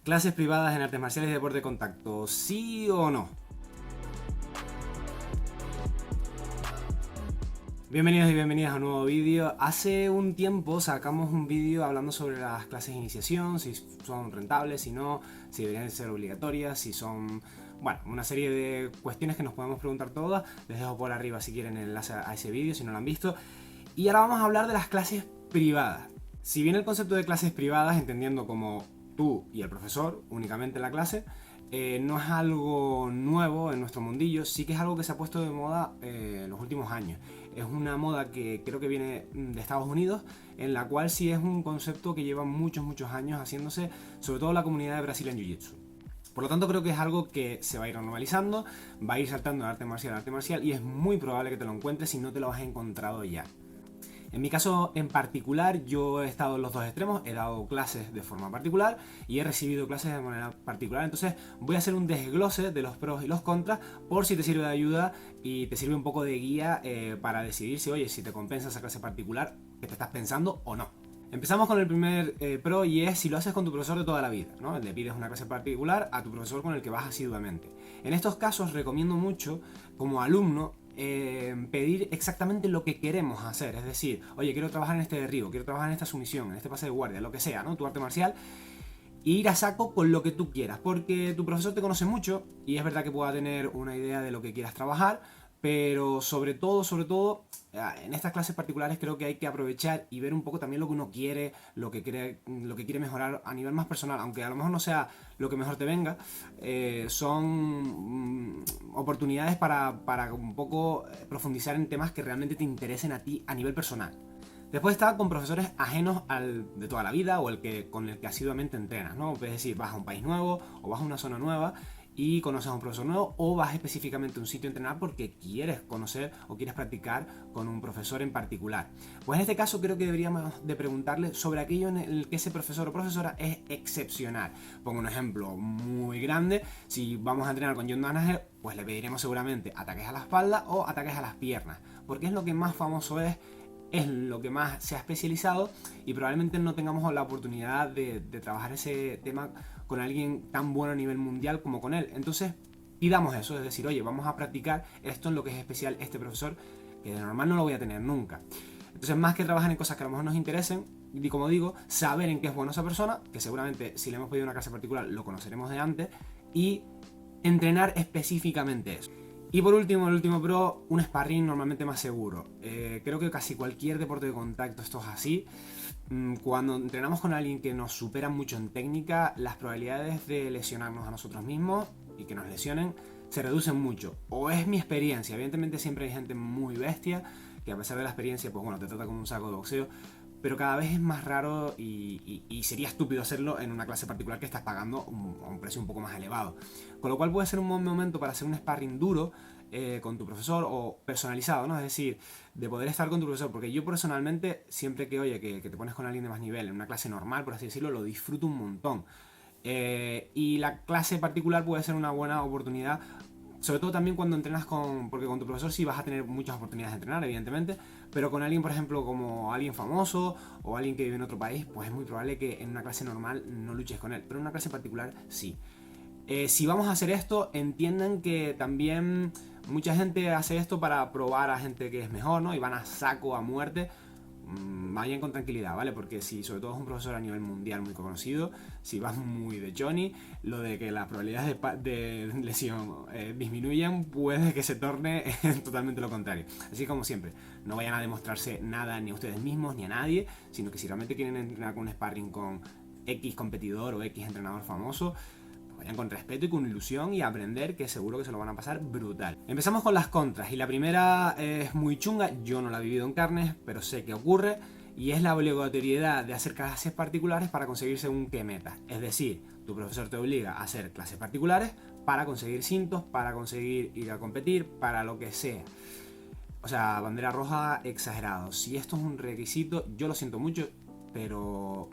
Clases privadas en artes marciales y deporte de contacto, ¿sí o no? Bienvenidos y bienvenidas a un nuevo vídeo. Hace un tiempo sacamos un vídeo hablando sobre las clases de iniciación, si son rentables, si no, si deberían ser obligatorias, si son... Bueno, una serie de cuestiones que nos podemos preguntar todas. Les dejo por arriba si quieren el enlace a ese vídeo, si no lo han visto. Y ahora vamos a hablar de las clases privadas. Si bien el concepto de clases privadas, entendiendo como tú y el profesor únicamente en la clase, no es algo nuevo en nuestro mundillo, sí que es algo que se ha puesto de moda en los últimos años. Es una moda que creo que viene de Estados Unidos, en la cual sí es un concepto que lleva muchos años haciéndose, sobre todo en la comunidad de Brasil en Jiu-Jitsu. Por lo tanto, creo que es algo que se va a ir normalizando, va a ir saltando de arte marcial a arte marcial y es muy probable que te lo encuentres si no te lo has encontrado ya. En mi caso en particular, yo he estado en los dos extremos, he dado clases de forma particular y he recibido clases de manera particular, entonces voy a hacer un desglose de los pros y los contras por si te sirve de ayuda y te sirve un poco de guía para decidir si, oye, si te compensa esa clase particular que te estás pensando o no. Empezamos con el primer pro y es si lo haces con tu profesor de toda la vida, ¿no? Le pides una clase particular a tu profesor con el que vas asiduamente. En estos casos recomiendo mucho, como alumno, pedir exactamente lo que queremos hacer. Es decir, oye, quiero trabajar en este derribo, quiero trabajar en esta sumisión, en este pase de guardia, lo que sea, ¿no? Tu arte marcial. E ir a saco con lo que tú quieras, porque tu profesor te conoce mucho y es verdad que pueda tener una idea de lo que quieras trabajar, pero sobre todo, en estas clases particulares creo que hay que aprovechar y ver un poco también lo que uno quiere, lo que quiere mejorar a nivel más personal, aunque a lo mejor no sea lo que mejor te venga, son oportunidades para un poco profundizar en temas que realmente te interesen a ti a nivel personal. Después está con profesores ajenos al de toda la vida o con el que asiduamente entrenas, ¿no? Es decir, vas a un país nuevo o vas a una zona nueva y conoces a un profesor nuevo o vas específicamente a un sitio a entrenar porque quieres conocer o quieres practicar con un profesor en particular. Pues en este caso creo que deberíamos de preguntarle sobre aquello en el que ese profesor o profesora es excepcional. Pongo un ejemplo muy grande, si vamos a entrenar con John Danaher, pues le pediremos seguramente ataques a la espalda o ataques a las piernas, porque es lo que más famoso es lo que más se ha especializado y probablemente no tengamos la oportunidad de trabajar ese tema con alguien tan bueno a nivel mundial como con él. Entonces, pidamos eso, es decir, oye, vamos a practicar esto en lo que es especial este profesor, que de normal no lo voy a tener nunca. Entonces, más que trabajar en cosas que a lo mejor nos interesen, y como digo, saber en qué es bueno esa persona, que seguramente si le hemos pedido una clase particular lo conoceremos de antes, y entrenar específicamente eso. Y por último, el último pro, un sparring normalmente más seguro. Creo que casi cualquier deporte de contacto esto es así. Cuando entrenamos con alguien que nos supera mucho en técnica, las probabilidades de lesionarnos a nosotros mismos y que nos lesionen se reducen mucho. O es mi experiencia, evidentemente siempre hay gente muy bestia que a pesar de la experiencia, pues bueno, te trata como un saco de boxeo, pero cada vez es más raro y sería estúpido hacerlo en una clase particular que estás pagando a un precio un poco más elevado. Con lo cual puede ser un buen momento para hacer un sparring duro con tu profesor o personalizado, ¿no? Es decir, de poder estar con tu profesor, porque yo personalmente, siempre que, oye, que te pones con alguien de más nivel en una clase normal, por así decirlo, lo disfruto un montón. Y la clase particular puede ser una buena oportunidad, sobre todo también cuando entrenas porque con tu profesor sí vas a tener muchas oportunidades de entrenar, evidentemente, pero con alguien, por ejemplo, como alguien famoso o alguien que vive en otro país, pues es muy probable que en una clase normal no luches con él, pero en una clase particular sí. Si vamos a hacer esto, entiendan que también mucha gente hace esto para probar a gente que es mejor, ¿no? Y van a saco, a muerte. Vayan con tranquilidad, ¿vale? Porque si sobre todo es un profesor a nivel mundial muy conocido, si vas muy de Johnny, lo de que las probabilidades de lesión disminuyan puede que se torne totalmente lo contrario. Así como siempre, no vayan a demostrarse nada ni a ustedes mismos ni a nadie, sino que si realmente quieren entrenar con un sparring con X competidor o X entrenador famoso, vayan con respeto y con ilusión y aprender, que seguro que se lo van a pasar brutal. Empezamos con las contras y la primera es muy chunga, yo no la he vivido en carnes, pero sé que ocurre y es la obligatoriedad de hacer clases particulares para conseguir según qué meta. Es decir, tu profesor te obliga a hacer clases particulares para conseguir cintos, para conseguir ir a competir, para lo que sea. O sea, bandera roja exagerado. Si esto es un requisito, yo lo siento mucho, pero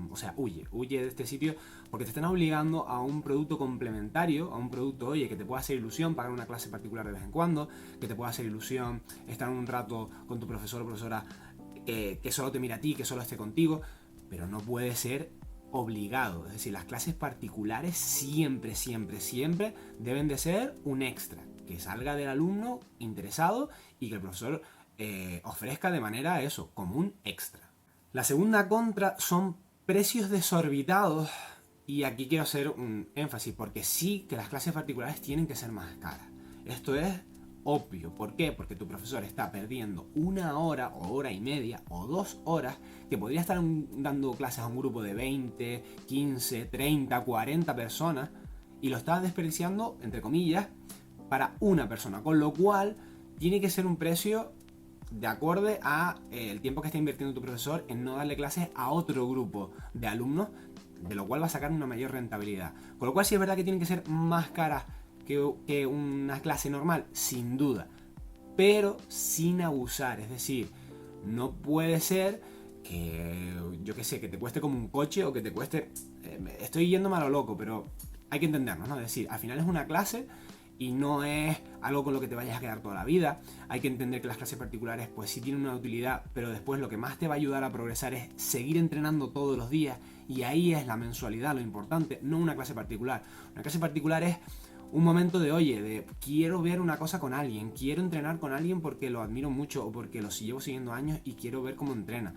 o sea, huye de este sitio porque te están obligando a un producto complementario, a un producto, oye, que te pueda hacer ilusión pagar una clase particular de vez en cuando, que te pueda hacer ilusión estar un rato con tu profesor o profesora que solo te mira a ti, que solo esté contigo, pero no puede ser obligado. Es decir, las clases particulares siempre, siempre, siempre deben de ser un extra, que salga del alumno interesado y que el profesor ofrezca de manera eso, como un extra. La segunda contra son precios desorbitados, y aquí quiero hacer un énfasis porque sí que las clases particulares tienen que ser más caras. Esto es obvio. ¿Por qué? Porque tu profesor está perdiendo 1 hora o hora y media o 2 horas que podría estar dando clases a un grupo de 20, 15, 30, 40 personas y lo está desperdiciando, entre comillas, para una persona. Con lo cual tiene que ser un precio de acorde a el tiempo que está invirtiendo tu profesor en no darle clases a otro grupo de alumnos, de lo cual va a sacar una mayor rentabilidad. Con lo cual sí es verdad que tienen que ser más caras que una clase normal, sin duda, pero sin abusar. Es decir, no puede ser que, yo qué sé, que te cueste como un coche o que te cueste... estoy yéndome a lo loco, pero hay que entendernos, ¿no? Es decir, al final es una clase y no es algo con lo que te vayas a quedar toda la vida. Hay que entender que las clases particulares pues sí tienen una utilidad, pero después lo que más te va a ayudar a progresar es seguir entrenando todos los días, y ahí es la mensualidad lo importante, no una clase particular. Una clase particular es un momento de, oye, de quiero ver una cosa con alguien, quiero entrenar con alguien porque lo admiro mucho o porque lo llevo siguiendo años y quiero ver cómo entrena.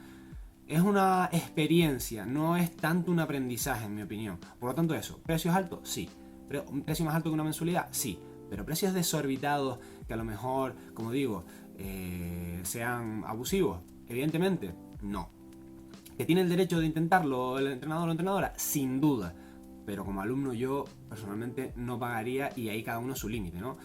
Es una experiencia, no es tanto un aprendizaje, en mi opinión. Por lo tanto, eso, ¿precios altos? Sí. ¿Pero un precio más alto que una mensualidad? Sí. Pero precios desorbitados que a lo mejor, como digo, sean abusivos, evidentemente, no. ¿Que tiene el derecho de intentarlo el entrenador o la entrenadora? Sin duda. Pero como alumno yo personalmente no pagaría, y ahí cada uno su límite, ¿no?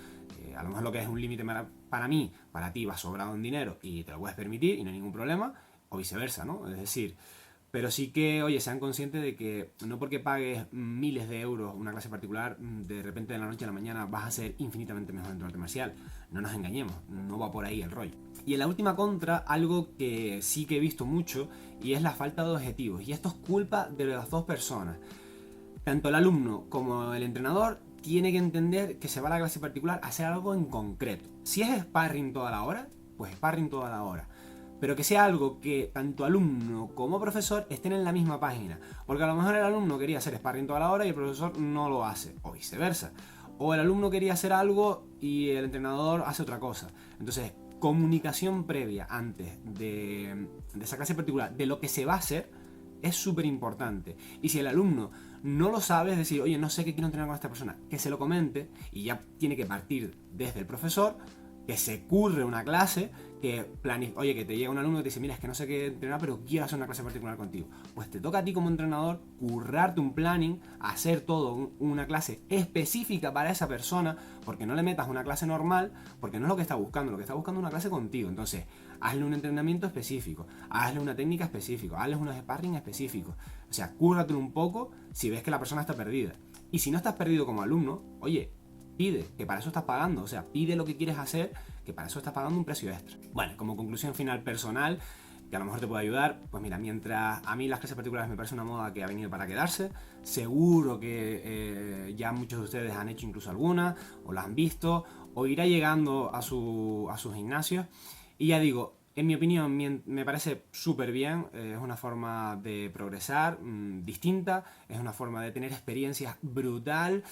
A lo mejor lo que es un límite para mí, para ti va sobrado en dinero y te lo puedes permitir y no hay ningún problema, o viceversa, ¿no? Es decir, pero sí que, oye, sean conscientes de que no porque pagues miles de euros una clase particular, de repente de la noche a la mañana vas a ser infinitamente mejor en tu arte marcial. No nos engañemos, no va por ahí el rollo. Y en la última contra, algo que sí que he visto mucho, y es la falta de objetivos. Y esto es culpa de las dos personas. Tanto el alumno como el entrenador tiene que entender que se va a la clase particular a hacer algo en concreto. Si es sparring toda la hora, pues sparring toda la hora. Pero que sea algo que tanto alumno como profesor estén en la misma página. Porque a lo mejor el alumno quería hacer sparring toda la hora y el profesor no lo hace, o viceversa. O el alumno quería hacer algo y el entrenador hace otra cosa. Entonces, comunicación previa antes de esa clase particular, de lo que se va a hacer, es súper importante. Y si el alumno no lo sabe, es decir, oye, no sé qué quiero entrenar con esta persona, que se lo comente, y ya tiene que partir desde el profesor, que se curre una clase, que oye, que te llega un alumno y te dice, mira, es que no sé qué entrenar, pero quiero hacer una clase particular contigo. Pues te toca a ti como entrenador currarte un planning, hacer todo una clase específica para esa persona, porque no le metas una clase normal, porque no es lo que está buscando, lo que está buscando es una clase contigo. Entonces, hazle un entrenamiento específico, hazle una técnica específica, hazle unos sparring específicos. O sea, cúrratelo un poco si ves que la persona está perdida. Y si no estás perdido como alumno, oye, pide, que para eso estás pagando. O sea, pide lo que quieres hacer, que para eso estás pagando un precio extra. Bueno, como conclusión final personal, que a lo mejor te puede ayudar, pues mira, mientras a mí las clases particulares me parece una moda que ha venido para quedarse, seguro que ya muchos de ustedes han hecho incluso alguna, o la han visto, o irá llegando a sus gimnasios. Y ya digo, en mi opinión me parece súper bien, es una forma de progresar distinta, es una forma de tener experiencias brutal.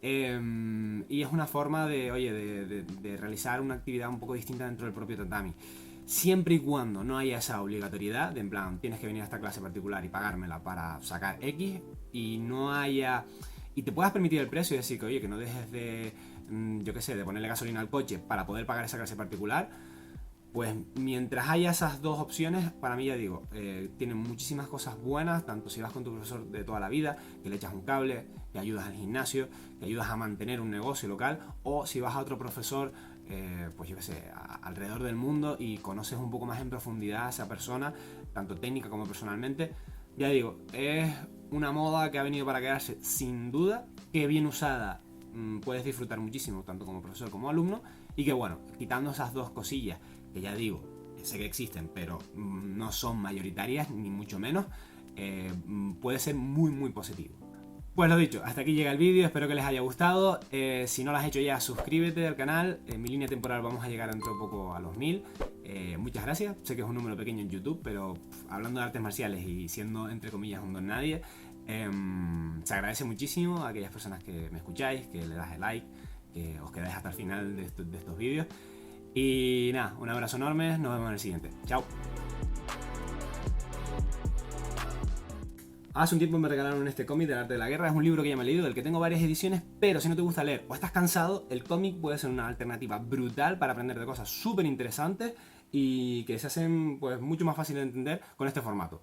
Y es una forma de, oye, de realizar una actividad un poco distinta dentro del propio tatami. Siempre y cuando no haya esa obligatoriedad de en plan, tienes que venir a esta clase particular y pagármela para sacar X, y no haya... y te puedas permitir el precio y decir que, oye, que no dejes de, yo qué sé, de ponerle gasolina al coche para poder pagar esa clase particular. Pues mientras haya esas dos opciones, para mí, ya digo, tienen muchísimas cosas buenas, tanto si vas con tu profesor de toda la vida, que le echas un cable, que ayudas al gimnasio, que ayudas a mantener un negocio local, o si vas a otro profesor, pues yo qué sé, alrededor del mundo y conoces un poco más en profundidad a esa persona, tanto técnica como personalmente. Ya digo, es una moda que ha venido para quedarse sin duda, que bien usada puedes disfrutar muchísimo, tanto como profesor como alumno, y que bueno, quitando esas dos cosillas, que ya digo, sé que existen, pero no son mayoritarias, ni mucho menos, puede ser muy muy positivo. Pues lo dicho, hasta aquí llega el vídeo, espero que les haya gustado. Si no lo has hecho ya, suscríbete al canal. En mi línea temporal vamos a llegar dentro de poco a los 1000. Muchas gracias, sé que es un número pequeño en YouTube, pero hablando de artes marciales y siendo entre comillas un don nadie, Se agradece muchísimo a aquellas personas que me escucháis, que le das el like, que os quedáis hasta el final de estos vídeos. Y nada, un abrazo enorme, nos vemos en el siguiente. Chao. Hace un tiempo me regalaron este cómic del arte de la guerra. Es un libro que ya me he leído, del que tengo varias ediciones, pero si no te gusta leer o estás cansado, el cómic puede ser una alternativa brutal para aprender de cosas súper interesantes y que se hacen pues mucho más fácil de entender con este formato.